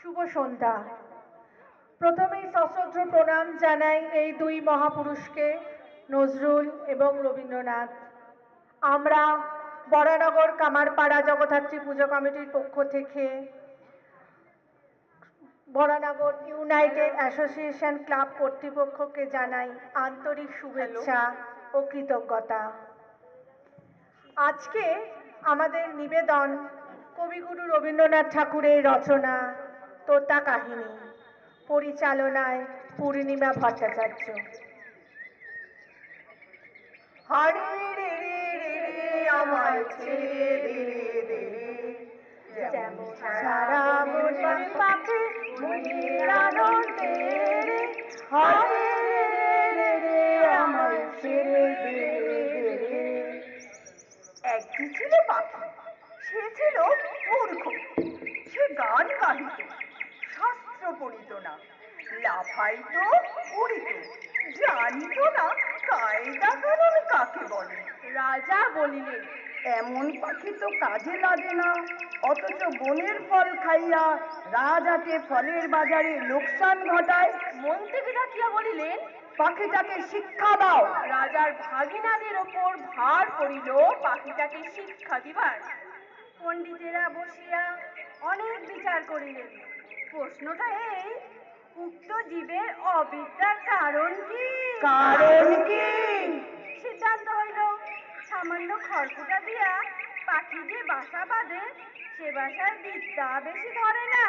শুভ সন্ধ্যা। প্রথমেই সশ্রদ্ধ প্রণাম জানাই এই দুই মহাপুরুষকে, নজরুল এবং রবীন্দ্রনাথ। আমরা বরানগর কামারপাড়া জগদ্ধাত্রী পুজো কমিটির পক্ষ থেকে বরানগর ইউনাইটেড অ্যাসোসিয়েশন ক্লাব কর্তৃপক্ষকে জানাই আন্তরিক শুভেচ্ছা ও কৃতজ্ঞতা। আজকে আমাদের নিবেদন কবিগুরু রবীন্দ্রনাথ ঠাকুরের রচনা তোতা কাহিনী, পরিচালনায় পূর্ণিমা ভট্টাচার্য। হারি রে রে রে রে আমায় ছেড়ে দে রে রে, যেমন সারা মন পাখি মনের আনন্দে রে, হারি রে রে রে রে আমায় ছেড়ে দে রে রে। একটি ছিল পাখি, সে ছিল মূর্খ। সে গান গাহিত, শাস্ত্র পড়িত না, লাফাইত উড়িত, জানিত না কায়দা কানুন কাকে বলে। রাজা বলিলেন, এমন পাখি তো কাজে লাগে না, অথচ বনের ফল খাইয়া রাজাকে ফলের বাজারে লোকসান ঘটায়। মন্ত্রীকে ডাকিয়া বলিলেন, পাখিটাকে শিক্ষা দাও। রাজার ভাগিনাদের ওপর ভার পড়িল পাখিটাকে শিক্ষা দিবার। পণ্ডিতেরা বসিয়া অনেক বিচার করিলেন। প্রশ্নটা এই, উক্ত জীবের অবিদ্যার কারণ কি? কারণ কি? সিদ্ধান্ত হইল, সামান্য খড়কুটা দিয়া পাখি যে বাসা বাঁধে সে বাসার বিদ্যা বেশি ধরে না,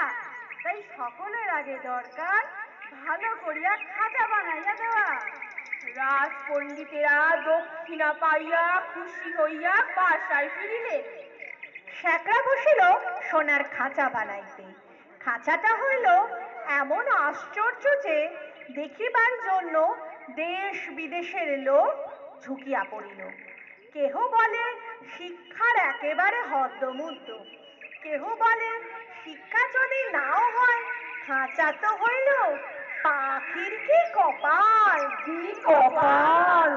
তাই সকলের আগে দরকার ভালো করিয়া খাঁচা বানাইয়া দেওয়া। রাজ পণ্ডিতেরা দক্ষিণা পাইয়া খুশি হইয়া বাসায় ফিরিলেন। শ্যাকরা বসিল সোনার খাঁচা বানাইতে। খাঁচাটা হইল এমন আশ্চর্য যে দেখিবার জন্য দেশ বিদেশের লোক ঝুঁকিয়া পড়িল। কেহ বলে শিক্ষার একেবারে হদ্দমুদ্দ, কেহ বলে শিক্ষা যদি নাও হয় খাঁচা তো হইল, পাখির কি কপাল, কি কপাল।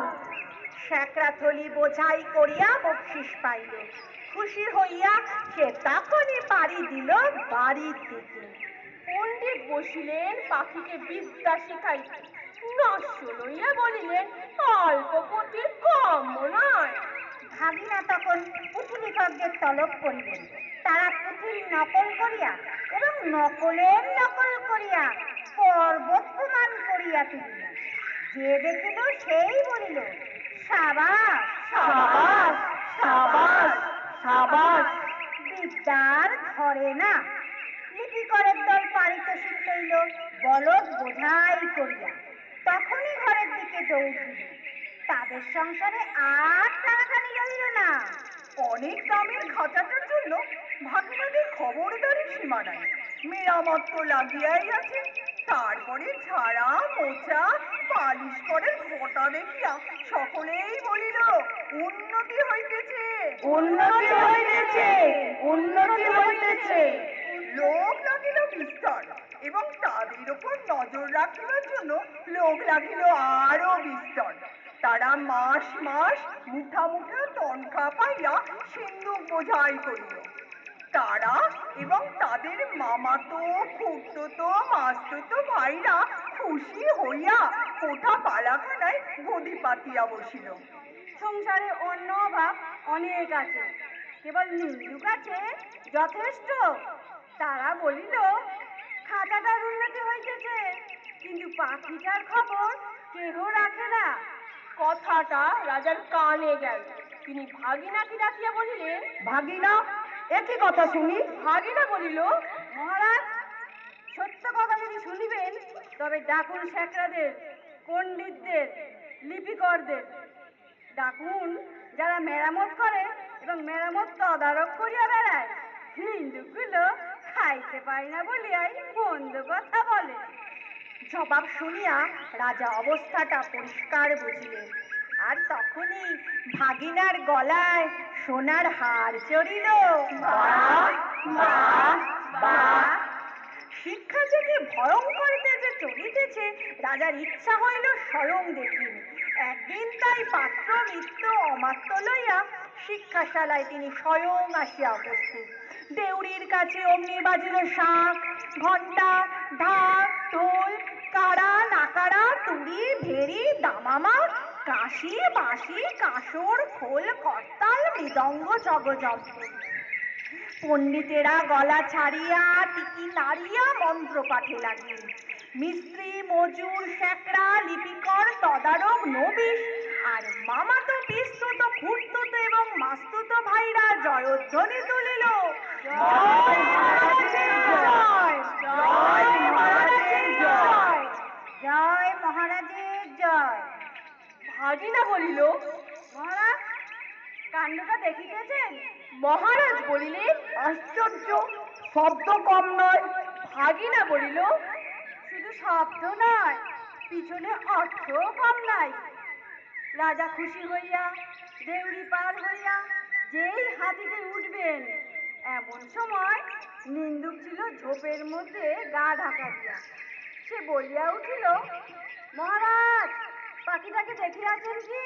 শ্যাকরা থলি বোঝাই করিয়া বকশিস পাইল। খুশি হইয়া সে তখনই পাড়ি দিল বাড়ির দিকে। পণ্ডিত বসিলেন পাখিকে বিদ্যা শিখাইতে। নস্য লইয়া বলিলেন, অল্প পুঁথির কাম্য নয়। ভাগিনা তখন পুঁথি লেখকদের তলব করিলেন। তারা পুঁথির নকল করিয়া এবং নকলের নকল করিয়া পর্বত প্রমাণ করিয়া তুলিলেন। যে দেখিল সেই বলিল, সাবাস সাবাস সাবাস সাবাস। বিদ্যার ধরে না। লিপিকরের দল পারিতোষিক লইল বলদ বোঝাই করিয়া। তখনই ঘরের দিকে দৌড় দিল। তাদের সংসারে আর টানাটানি রইল না। অনেক দামের খাঁচাটার জন্য ভাগিনাদের খবরদারি সীমা নাই। মেরামত তো লাগিয়াই আছে, তারপরে ঝাড়া মোছা পালিশ করে ঘটা দেখিয়া সকলেই বলিল, উন্নতি হইতেছে, উন্নতি হইতেছে, উন্নতি হইতেছে। লোক লাগিল বিস্তার এবং তাদের উপর নজর রাখিবার জন্য লোক লাগিল আরো বিস্তার। তারা মাস মাস মুঠা মুঠা তনখা পাইয়া সিন্ধুক বোঝাই করিল। তারা এবং তাদের মামাতো খুড়তো মাস্তুতো ভাইরা খুশি হইয়া কোঠা পালাখানায় গদি পাতিয়া বসিল। সংসারে অন্য অভাব অনেক আছে, কেবল নিন্দুক আছে যথেষ্ট। তারা বলিল, খাঁচাটার উন্নতি হইতেছে, কিন্তু পাখিটার খবর কেহ রাখে না। কথাটা রাজার কানে গেল। তিনি ভাগিনাকে ডাকিয়া বলিলেন, ভাগিনা, একই কথা শুনি। ভাগিনা বলিল, মহারাজ, সত্য কথা যদি শুনিবেন তবে ডাকুন শ্যাকরাদের, পণ্ডিতদের, লিপিকরদের। ডাকুন যারা মেরামত করে এবং মেরামত তদারক করিয়া বেড়ায়। হিন্দুগুলো খাইতে পায় না বলিয়াই মন্দ কথা বলে। জবাব শুনিয়া রাজা অবস্থাটা পরিষ্কার বুঝিলেন। আর তখনই ভাগিনার গলায় সোনার হার চড়িল। বাহ বাহ বাহ। শিক্ষা যে কি ভয়ঙ্কর তেজে চলিতেছে রাজার ইচ্ছা হইল স্বয়ং দেখিন। একদিন তাই পাত্র মিত্র অমাত্য লইয়া শিক্ষাশালায় তিনি স্বয়ং আসিয়া উপস্থিত। দেউড়ির কাছে অমনি বাজিল শাঁখ, ঘণ্টা, ঢাক, ঢোল, কাড়া, নাকাড়া, তুড়ি, ভেড়ি, দামামা, কাশি, বাঁশি, কাসর, খোল, করতাল, মৃদঙ্গ, জগযন্ত্র। পণ্ডিতেরা গলা ছাড়িয়া টিকি নাড়িয়া মন্ত্র পাঠে লাগিল। মিস্ত্রি, মজুর, শেকড়া, লিপিকর, তদারক, নবিশ আর মামাতো, পিসতুতো, খুড়তুতো এবং মাস্তুতো ভাইরা জয়ধ্বনি তুলিল। জয় মহারাজের জয়, জয় মহারাজের জয়, জয় মহারাজের জয়। ভাগিনা বলিল, মহারাজ, কাণ্ডটা দেখিতেছেন? মহারাজ বলিলেন, আশ্চর্য, শব্দ কম নয়। ভাগিনা বলিল, শুধু শব্দ নয়, পিছনে অর্থও কম নাই। রাজা খুশি হইয়া দেউড়ি পার হইয়া যেই হাতিতে উঠবেন, এমন সময় নিন্দুক ছিল ঝোপের মধ্যে গা ঢাকা দিয়া। সে বলিয়া উঠিল, মহারাজ, পাখিটাকে দেখিয়াছেন কি?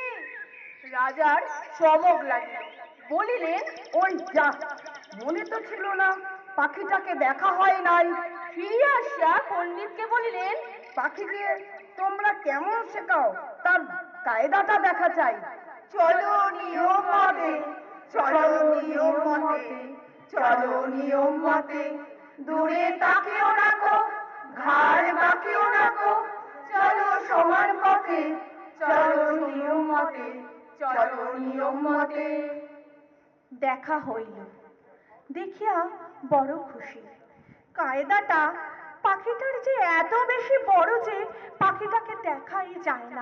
রাজার চমক লাগিল। বলিলেন, ওই যা, মনে তো ছিল না, পাখিটাকে দেখা হয় নাই। ফিরিয়া আসিয়া পণ্ডিতকে বলিলেন, পাখিকে তোমরা কেমন শেখাও, তার কায়দাটা দেখা চাই। চলো নিয়ম মতে, চলো নিয়ম মতে, চলো নিয়ম মতে, দূরে তাকিও নাকো, ঘাড় বাঁকিও নাকো, চলো সমান পথে, চলো নিয়ম মতে, চলো নিয়ম মতে। দেখা হইল, দেখিয়া বড় খুশি। কায়দাটা পাখিটার যে এত বেশি বড় যে পাখিটাকে দেখাই যায় না।